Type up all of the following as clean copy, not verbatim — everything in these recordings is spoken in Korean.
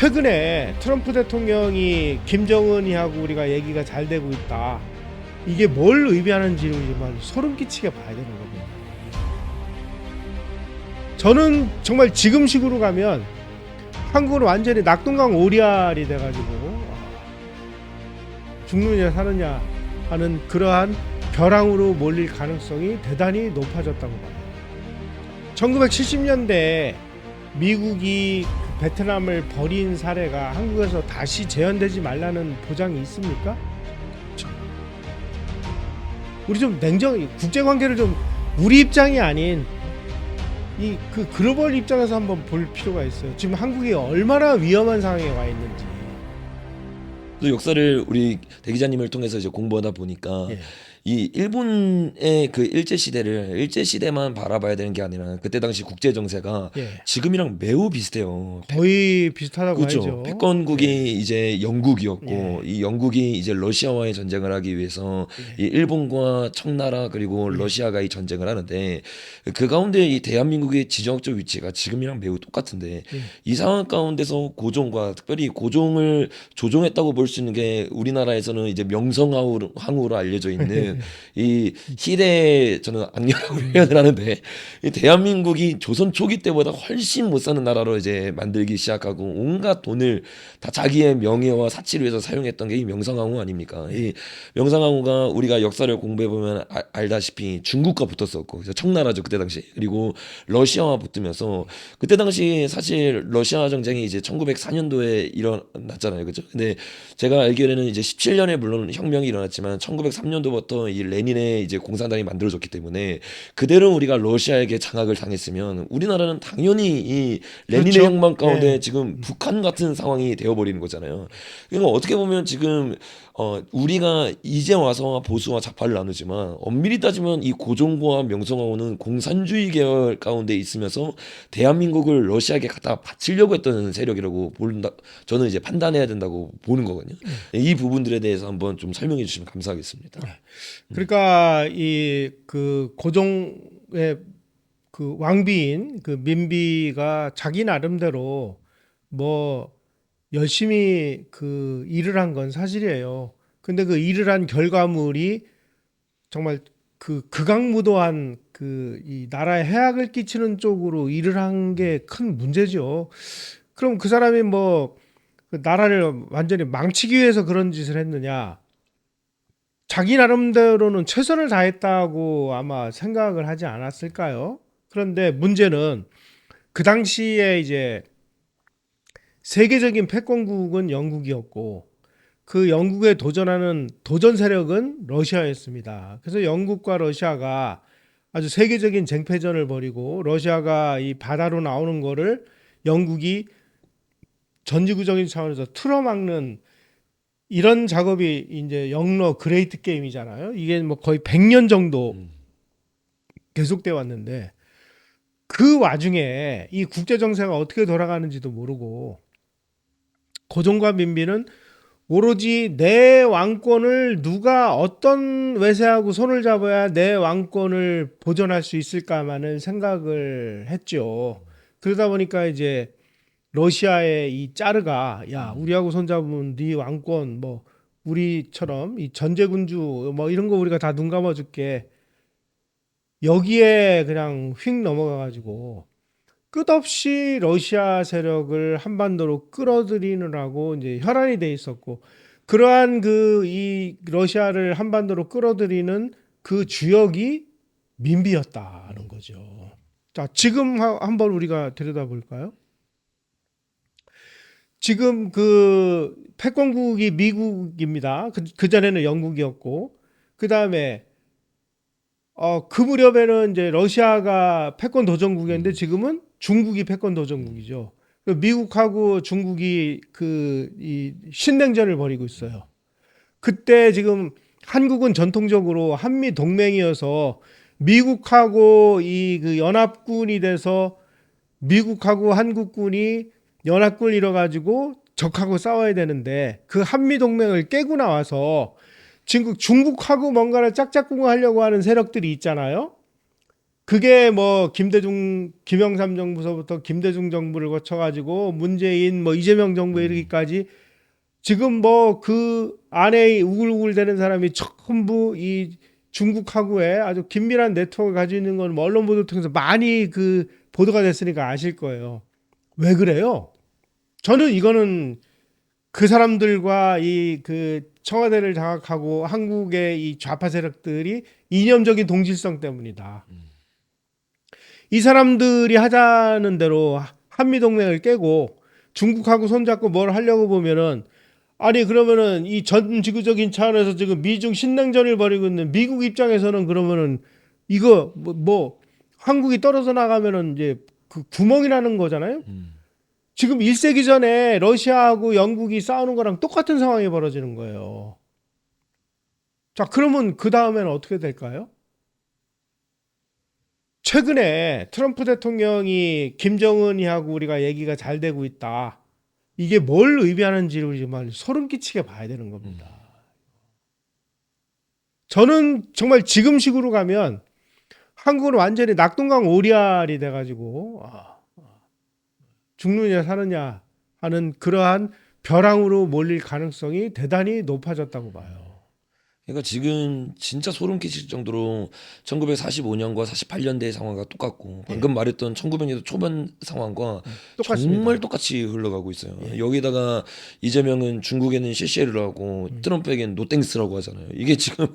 최근에 트럼프 대통령이 김정은이하고 우리가 얘기가 잘 되고 있다. 이게 뭘 의미하는지 정말 소름 끼치게 봐야 되는 겁니다. 저는 정말 지금식으로 가면 한국은 완전히 낙동강 오리알이 돼가지고 죽느냐 사느냐 하는 그러한 벼랑으로 몰릴 가능성이 대단히 높아졌다고 봐요. 1970년대에 미국이 베트남을 버린 사례가 한국에서 다시 재현되지 말라는 보장이 있습니까? 우리 좀 냉정히 국제관계를 좀 우리 입장이 아닌 이 그 글로벌 입장에서 한번 볼 필요가 있어요. 지금 한국이 얼마나 위험한 상황에 와 있는지. 또 역사를 우리 대기자님을 통해서 이제 공부하다 보니까 예. 이 일본의 그 일제 시대만 바라봐야 되는 게 아니라 그때 당시 국제 정세가 예. 지금이랑 매우 비슷해요. 거의 비슷하다고 그렇죠. 하죠. 패권국이 예. 이제 영국이었고 예. 이 영국이 이제 러시아와의 전쟁을 하기 위해서 예. 이 일본과 청나라 그리고 예. 러시아가 이 전쟁을 하는데 그 가운데 이 대한민국의 지정학적 위치가 지금이랑 매우 똑같은데 예. 이 상황 가운데서 고종과 특별히 고종을 조종했다고 볼 수 있는 게 우리나라에서는 이제 명성황후로 알려져 있는 이 희대 저는 악녀라고 표현을 하는데 이 대한민국이 조선 초기 때보다 훨씬 못 사는 나라로 이제 만들기 시작하고 온갖 돈을 다 자기의 명예와 사치를 위해서 사용했던 게 이 명성황후 아닙니까? 이 명성황후가 우리가 역사를 공부해 보면 알다시피 중국과 붙었었고 그래서 청나라죠 그때 당시 그리고 러시아와 붙으면서 그때 당시 사실 러시아 전쟁이 이제 1904년도에 일어났잖아요, 그죠? 근데 제가 알기로는 이제 17년에 물론 혁명이 일어났지만 1903년도부터 이 레닌의 이제 공산당이 만들어졌기 때문에 그대로 우리가 러시아에게 장악을 당했으면 우리나라는 당연히 이 레닌의 그렇죠. 혁명 가운데 네. 지금 북한 같은 상황이 되어버리는 거잖아요. 그러니까 어떻게 보면 지금 우리가 이제 와서 보수와 좌파를 나누지만 엄밀히 따지면 이 고종과 명성황후는 공산주의 계열 가운데 있으면서 대한민국을 러시아에게 갖다 바치려고 했던 세력이라고 본다. 저는 이제 판단해야 된다고 보는 거거든요. 이 부분들에 대해서 한번 좀 설명해 주시면 감사하겠습니다. 그러니까 이 그 고종의 그 왕비인 그 민비가 자기 나름대로 뭐 열심히 그 일을 한 건 사실이에요. 근데 그 일을 한 결과물이 정말 그 극악무도한 그 이 나라에 해악을 끼치는 쪽으로 일을 한 게 큰 문제죠. 그럼 그 사람이 뭐 그 나라를 완전히 망치기 위해서 그런 짓을 했느냐? 자기 나름대로는 최선을 다했다고 아마 생각을 하지 않았을까요? 그런데 문제는 그 당시에 이제 세계적인 패권국은 영국이었고 그 영국에 도전하는 도전 세력은 러시아였습니다. 그래서 영국과 러시아가 아주 세계적인 쟁패전을 벌이고 러시아가 이 바다로 나오는 거를 영국이 전지구적인 차원에서 틀어막는 이런 작업이 이제 영러 그레이트 게임이잖아요. 이게 뭐 거의 100년 정도 계속돼 왔는데 그 와중에 이 국제 정세가 어떻게 돌아가는지도 모르고 고종과 민비는 오로지 내 왕권을 누가 어떤 외세하고 손을 잡아야 내 왕권을 보존할 수 있을까만을 생각을 했죠. 그러다 보니까 이제 러시아의 이 짜르가 야 우리하고 손잡으면 네 왕권 뭐 우리처럼 이 전제군주 뭐 이런 거 우리가 다 눈 감아줄게 여기에 그냥 휙 넘어가가지고 끝없이 러시아 세력을 한반도로 끌어들이느라고 이제 혈안이 돼 있었고 그러한 그 이 러시아를 한반도로 끌어들이는 그 주역이 민비였다는 거죠. 자 지금 한번 우리가 들여다볼까요? 지금 그 패권국이 미국입니다. 그 전에는 영국이었고 그 다음에 그 무렵에는 이제 러시아가 패권 도전국이었는데 지금은 중국이 패권 도전국이죠. 미국하고 중국이 그 이 신냉전을 벌이고 있어요. 그때 지금 한국은 전통적으로 한미 동맹이어서 미국하고 이 그 연합군이 돼서 미국하고 한국군이 연합군을 이뤄가지고 적하고 싸워야 되는데 그 한미 동맹을 깨고 나와서 지금 중국하고 뭔가를 짝짝꿍하려고 하는 세력들이 있잖아요. 그게 뭐 김영삼 정부서부터 김대중 정부를 거쳐가지고 문재인 뭐 이재명 정부 이르기까지 지금 뭐 그 안에 우글우글대는 사람이 전부 이 중국하고의 아주 긴밀한 네트워크를 가지고 있는 건 뭐 언론 보도 통해서 많이 그 보도가 됐으니까 아실 거예요. 왜 그래요? 저는 이거는 그 사람들과 이 그 청와대를 장악하고 한국의 이 좌파 세력들이 이념적인 동질성 때문이다. 이 사람들이 하자는 대로 한미 동맹을 깨고 중국하고 손잡고 뭘 하려고 보면은 아니 그러면은 이 전 지구적인 차원에서 지금 미중 신냉전을 벌이고 있는 미국 입장에서는 그러면은 이거 뭐 한국이 떨어져 나가면은 이제 그 구멍이 나는 거잖아요. 음. 지금 1세기 전에 러시아하고 영국이 싸우는 거랑 똑같은 상황이 벌어지는 거예요. 자, 그러면 그 다음에는 어떻게 될까요? 최근에 트럼프 대통령이 김정은이하고 우리가 얘기가 잘 되고 있다. 이게 뭘 의미하는지를 정말 소름 끼치게 봐야 되는 겁니다. 저는 정말 지금식으로 가면 한국은 완전히 낙동강 오리알이 돼가지고 죽느냐 사느냐 하는 그러한 벼랑으로 몰릴 가능성이 대단히 높아졌다고 봐요. 그러니까 지금 진짜 소름 끼칠 정도로 1945년과 48년대의 상황과 똑같고 예, 방금 말했던 1900년대 초반 상황과 정말 똑같습니다. 똑같이 흘러가고 있어요. 예, 여기다가 이재명은 중국에는 실시를 하고 트럼프에게는 노땡스라고 하잖아요. 이게 지금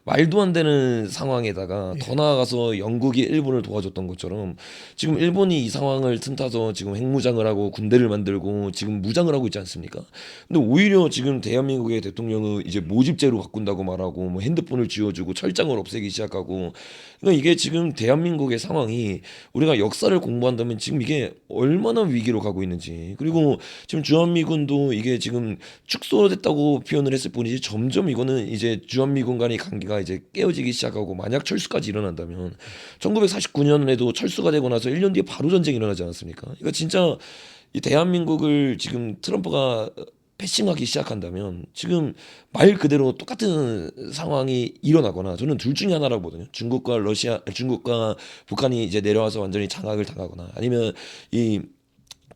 말도 안 되는 상황에다가 더 예. 나아가서 영국이 일본을 도와줬던 것처럼 지금 일본이 이 상황을 틈타서 지금 핵무장을 하고 군대를 만들고 지금 무장을 하고 있지 않습니까? 근데 오히려 지금 대한민국의 대통령은 이제 모집제로 바꾼다고 말하고 뭐 핸드폰을 쥐어주고 철장을 없애기 시작하고 그러니까 이게 지금 대한민국의 상황이 우리가 역사를 공부한다면 지금 이게 얼마나 위기로 가고 있는지 그리고 지금 주한미군도 이게 지금 축소됐다고 표현을 했을 뿐이지 점점 이거는 이제 주한미군 간의 관계가 이제 깨어지기 시작하고 만약 철수까지 일어난다면 1949년에도 철수가 되고 나서 1년 뒤에 바로 전쟁이 일어나지 않았습니까? 그러니까 진짜 이 대한민국을 지금 트럼프가 패싱하기 시작한다면 지금 말 그대로 똑같은 상황이 일어나거나 저는 둘 중에 하나라고 보거든요. 중국과 북한이 이제 내려와서 완전히 장악을 당하거나 아니면 이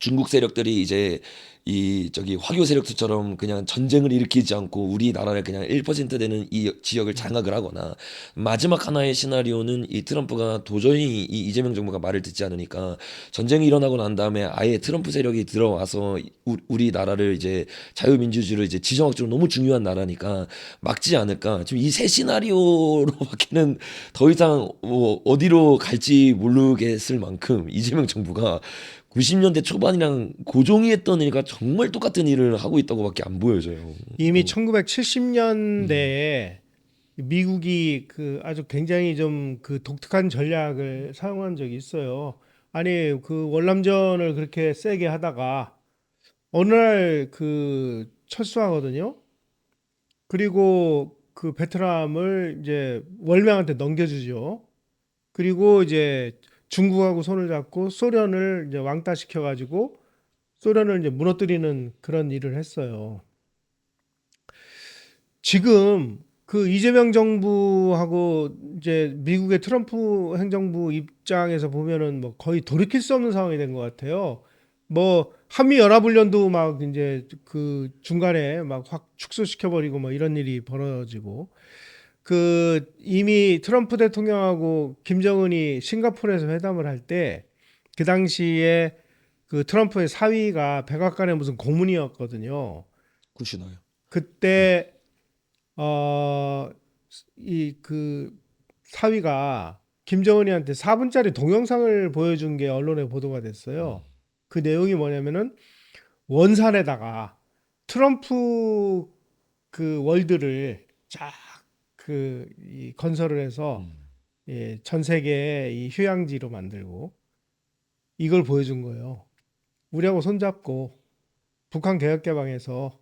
중국 세력들이 이제 이 저기 화교 세력들처럼 그냥 전쟁을 일으키지 않고 우리나라를 그냥 1% 되는 이 지역을 장악을 하거나 마지막 하나의 시나리오는 이 트럼프가 도저히 이 이재명 정부가 말을 듣지 않으니까 전쟁이 일어나고 난 다음에 아예 트럼프 세력이 들어와서 우리나라를 이제 자유민주주의를 이제 지정학적으로 너무 중요한 나라니까 막지 않을까. 지금 이 세 시나리오로밖에는 더 이상 뭐 어디로 갈지 모르겠을 만큼 이재명 정부가 90년대 초반이랑 고종이 했던 일과 정말 똑같은 일을 하고 있다고밖에 안 보여져요. 이미 음. 1970년대에 미국이 그 아주 굉장히 좀 그 독특한 전략을 사용한 적이 있어요. 아니 그 월남전을 그렇게 세게 하다가 어느 날 그 철수하거든요. 그리고 그 베트남을 이제 월명한테 넘겨주죠. 그리고 이제 중국하고 손을 잡고 소련을 이제 왕따시켜 가지고 소련을 이제 무너뜨리는 그런 일을 했어요. 지금 그 이재명 정부하고 이제 미국의 트럼프 행정부 입장에서 보면은 뭐 거의 돌이킬 수 없는 상황이 된 것 같아요. 뭐 한미 연합훈련도 막 이제 그 중간에 막 확 축소시켜 버리고 뭐 이런 일이 벌어지고 그 이미 트럼프 대통령하고 김정은이 싱가포르에서 회담을 할 때 그 당시에 그 트럼프의 사위가 백악관의 무슨 고문이었거든요. 굿이나요. 그때 이 그 사위가 김정은이한테 4분짜리 동영상을 보여준 게 언론에 보도가 됐어요. 그 내용이 뭐냐면은 원산에다가 트럼프 그 월드를 쫙 그 이 건설을 해서 예, 전 세계의 이 휴양지로 만들고 이걸 보여준 거예요. 우리하고 손잡고 북한 개혁 개방에서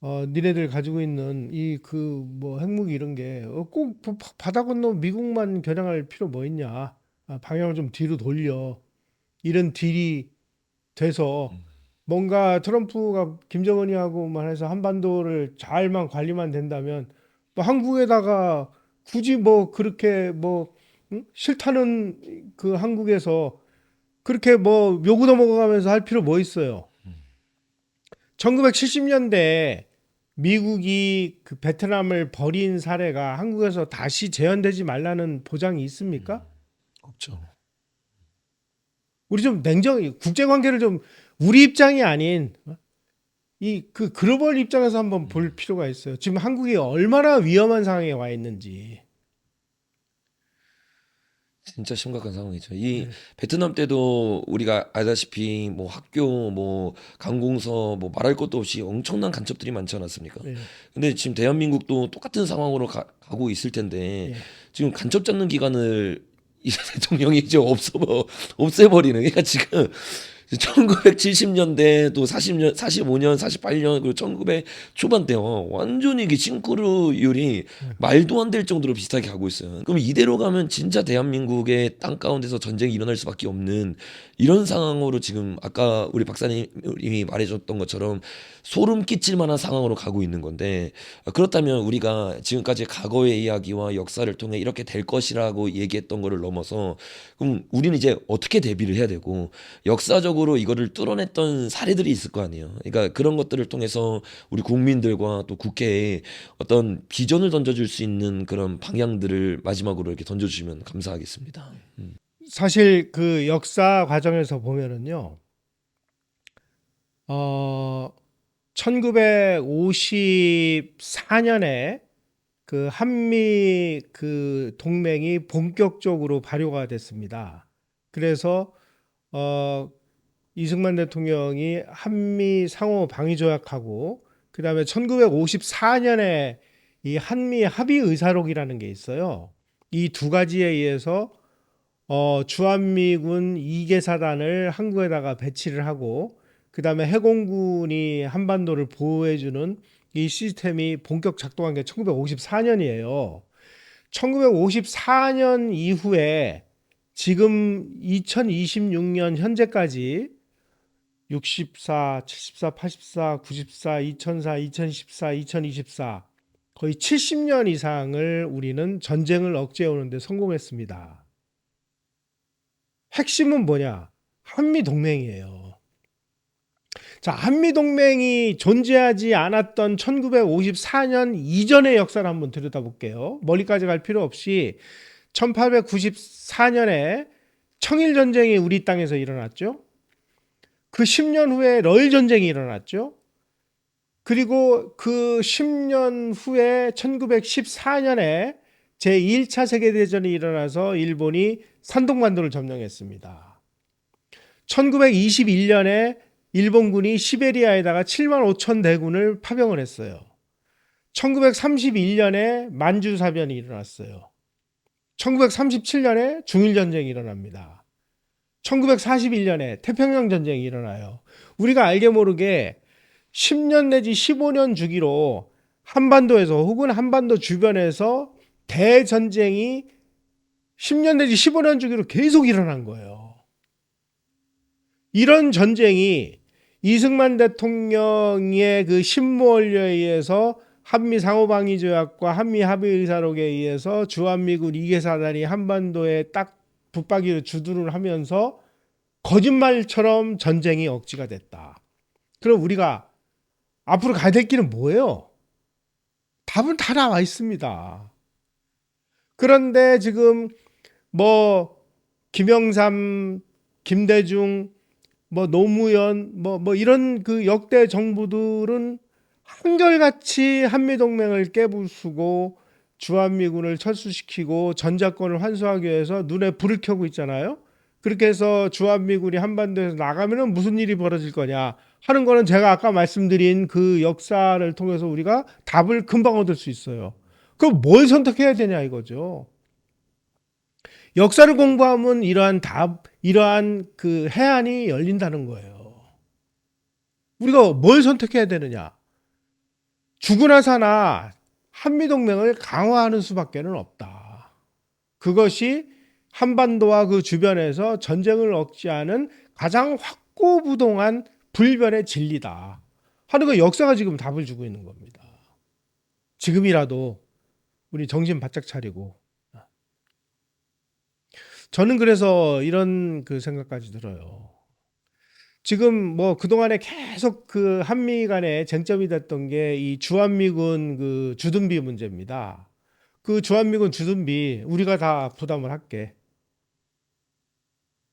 니네들 가지고 있는 이 그 뭐 핵무기 이런 게 꼭 바다 건너 미국만 겨냥할 필요 뭐 있냐? 방향을 좀 뒤로 돌려. 이런 딜이 돼서 뭔가 트럼프가 김정은이하고만 해서 한반도를 잘만 관리만 된다면 뭐 한국에다가 굳이 뭐 그렇게 뭐 응? 싫다는 그 한국에서 그렇게 뭐 묘구도 먹어가면서 할 필요 뭐 있어요? 1970년대에 미국이 그 베트남을 버린 사례가 한국에서 다시 재현되지 말라는 보장이 있습니까? 없죠. 우리 좀 냉정, 국제 관계를 좀 우리 입장이 아닌 이 그 글로벌 입장에서 한번 볼 필요가 있어요. 지금 한국이 얼마나 위험한 상황에 와 있는지. 진짜 심각한 상황이죠. 이 베트남 때도 우리가 알다시피 뭐 학교, 뭐 관공서, 뭐 말할 것도 없이 엄청난 간첩들이 많지 않았습니까? 예, 근데 지금 대한민국도 똑같은 상황으로 가고 있을 텐데 예. 지금 간첩 잡는 기관을 이 대통령이 이제 없애버리는. 그러니까 지금 1970년대 또 40년, 45년, 48년 그리고 1900 초반대요. 완전히 이게 싱크로율이 말도 안 될 정도로 비슷하게 가고 있어요. 그럼 이대로 가면 진짜 대한민국의 땅 가운데서 전쟁이 일어날 수밖에 없는 이런 상황으로 지금 아까 우리 박사님이 말해줬던 것처럼 소름 끼칠 만한 상황으로 가고 있는 건데 그렇다면 우리가 지금까지 과거의 이야기와 역사를 통해 이렇게 될 것이라고 얘기했던 거를 넘어서 그럼 우리는 이제 어떻게 대비를 해야 되고 역사적으로 이거를 뚫어냈던 사례들이 있을 거 아니에요. 그러니까 그런 것들을 통해서 우리 국민들과 또 국회에 어떤 비전을 던져줄 수 있는 그런 방향들을 마지막으로 이렇게 던져주시면 감사하겠습니다. 사실 그 역사 과정에서 보면은요, 1954년에 그 한미 그 동맹이 본격적으로 발효가 됐습니다. 그래서 어, 이승만 대통령이 한미 상호 방위 조약하고 그다음에 1954년에 이 한미 합의 의사록이라는 게 있어요. 이 두 가지에 의해서 주한미군 2개 사단을 한국에다가 배치를 하고 그다음에 해공군이 한반도를 보호해주는 이 시스템이 본격 작동한 게 1954년이에요. 1954년 이후에 지금 2026년 현재까지 64, 74, 84, 94, 2004, 2014, 2024 거의 70년 이상을 우리는 전쟁을 억제해 오는데 성공했습니다. 핵심은 뭐냐? 한미 동맹이에요. 자, 한미 동맹이 존재하지 않았던 1954년 이전의 역사를 한번 들여다볼게요. 멀리까지 갈 필요 없이 1894년에 청일 전쟁이 우리 땅에서 일어났죠. 그 10년 후에 러일 전쟁이 일어났죠. 그리고 그 10년 후에 1914년에 제1차 세계대전이 일어나서 일본이 산동반도를 점령했습니다. 1921년에 일본군이 시베리아에다가 7만 5천 대군을 파병을 했어요. 1931년에 만주사변이 일어났어요. 1937년에 중일전쟁이 일어납니다. 1941년에 태평양 전쟁이 일어나요. 우리가 알게 모르게 10년 내지 15년 주기로 한반도에서 혹은 한반도 주변에서 대전쟁이 10년 내지 15년 주기로 계속 일어난 거예요. 이런 전쟁이 이승만 대통령의 그 신무원료에 의해서 한미 상호방위조약과 한미 합의의사록에 의해서 주한미군 2개 사단이 한반도에 딱 붙박이로 주둔을 하면서 거짓말처럼 전쟁이 억지가 됐다. 그럼 우리가 앞으로 가야 될 길은 뭐예요? 답은 다 나와 있습니다. 그런데 지금 뭐 김영삼, 김대중, 뭐 노무현, 뭐 이런 그 역대 정부들은 한결같이 한미동맹을 깨부수고 주한미군을 철수시키고 전자권을 환수하기 위해서 눈에 불을 켜고 있잖아요. 그렇게 해서 주한미군이 한반도에서 나가면은 무슨 일이 벌어질 거냐 하는 거는 제가 아까 말씀드린 그 역사를 통해서 우리가 답을 금방 얻을 수 있어요. 그럼 뭘 선택해야 되냐 이거죠. 역사를 공부하면 이러한 그 해안이 열린다는 거예요. 우리가 뭘 선택해야 되느냐? 죽으나 사나 한미동맹을 강화하는 수밖에는 없다. 그것이 한반도와 그 주변에서 전쟁을 억제하는 가장 확고부동한 불변의 진리다. 하는 거 역사가 지금 답을 주고 있는 겁니다. 지금이라도 우리 정신 바짝 차리고 저는 그래서 이런 그 생각까지 들어요. 지금 뭐 그동안에 계속 그 한미 간에 쟁점이 됐던 게 이 주한미군 그 주둔비 문제입니다. 그 주한미군 주둔비 우리가 다 부담을 할게.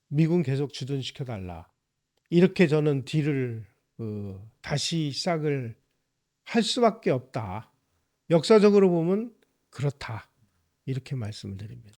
미군 계속 주둔시켜 달라. 이렇게 저는 딜을 다시 시작을 할 수밖에 없다. 역사적으로 보면 그렇다. 이렇게 말씀을 드립니다.